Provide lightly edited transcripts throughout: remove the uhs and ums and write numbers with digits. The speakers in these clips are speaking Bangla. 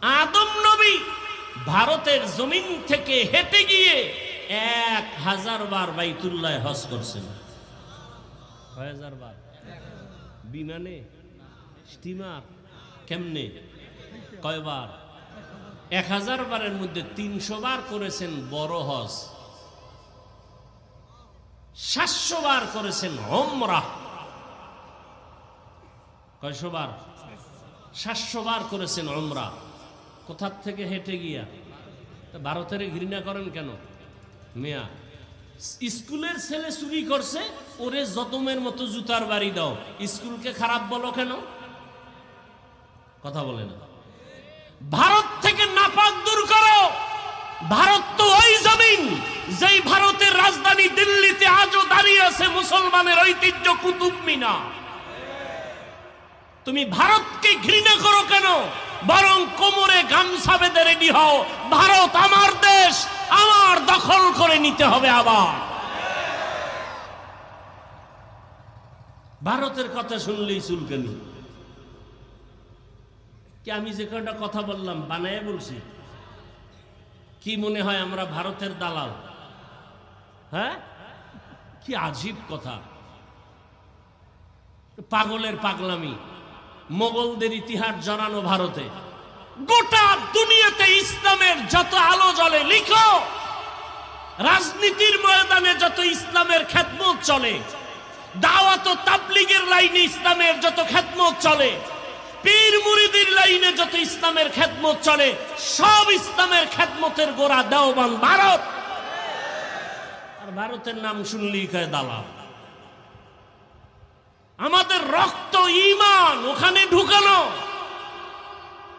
আদম নবী ভারতের জমিন থেকে হেঁটে গিয়ে 1000 বার বাইতুল্লাহ হজ করছেন। 1000 বার বিমানে, স্টিমার, কেমনে, কয়বার? 1000 বারের মধ্যে 300 বার করেছেন বড় হজ, 700 বার করেছেন উমরাহ। কয়শো বার? 700 বার করেছেন উমরাহ। কোথার থেকে হেঁটে গিয়া? ভারতের ঘৃণা করেন কেন মিয়া? স্কুলের ছেলে চুরি করছে, ওরে যতমের মতো জুতার বাড়ি দাও, স্কুলকে খারাপ বলো কেন? কথা বলে না। ভারত থেকে নাপাক দূর করো। ভারত তো ওই জমিন যেই ভারতের রাজধানী দিল্লিতে আজও দাঁড়িয়ে আছে মুসলমানের ঐতিহ্য কুতুব মিনার। তুমি ভারতকে ঘৃণা করো কেন? বরং কোমরে গামছা বেঁধে রেডি হও, ভারত আমার দেশ, আমার দখল করে নিতে হবে আবার। ভারতের কথা শুনলেই চুলকানি। কি আমি যে কয়টা কথা বললাম বানায় বলছি? কি মনে হয় আমরা ভারতের দালাল? হ্যাঁ, কি আজীব কথা। পাগলের পাগলামি। মোগলদের ইতিহাস জানানো ভারতে। গোটা দুনিয়াতে ইসলামের যত আলো জ্বলে, লিখো। রাজনীতির ময়দানে যত ইসলামের খেদমত চলে, দাওয়াত ও তাবলীগের লাইনে ইসলামের যত খেদমত চলে, পীর মুরিদের লাইনে যত ইসলামের খেদমত চলে, সব ইসলামের খেদমতের গোড়া দেওবন্দ ভারত। আর ভারতের নাম শুনলেই কয় দালাল। আমাদের রক্ত ঈমান ওখানে ঢুকানো।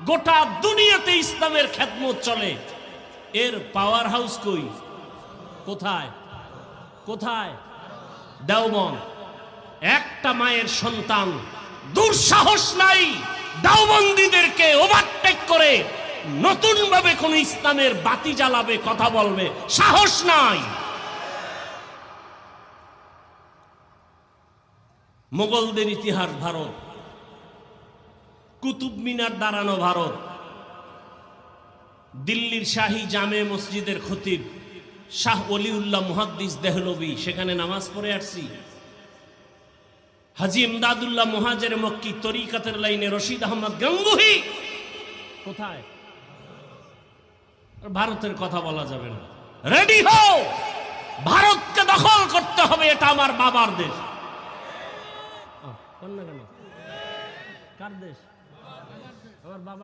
গোটা দুনিয়াতে ইসলামের খেদমত চলে, এর পাওয়ার হাউস কই? কোথায়? কোথায়? দেওবন্দ। একটা মায়ের সন্তান দুঃসাহস নাই দেওবন্দীদেরকে ওভারটেক করে নতুন ভাবে কোন ইসলামের বাতি জ্বালাবে, কথা বলবে, সাহস নাই। মোগলদের ইতিহাস ভারত, কুতুব মিনার দাঁড়ানো ভারত, দিল্লির শাহী জামে মসজিদের খতিব শাহ ওলিউল্লাহ মুহাদ্দিস দেহলভী, সেখানে নামাজ পড়ে আসছি। হাজী ইমদাদুল্লাহ মুহাজির মক্কি তরিকাতের লাইনে রশিদ আহমদ গঙ্গুহি, কোথায়? ভারতের কথা বলা যাবে না। রেডি হও, ভারতকে দখল করতে হবে। এটা আমার বাবার দেশ। কার দেশ? আমার বাবা।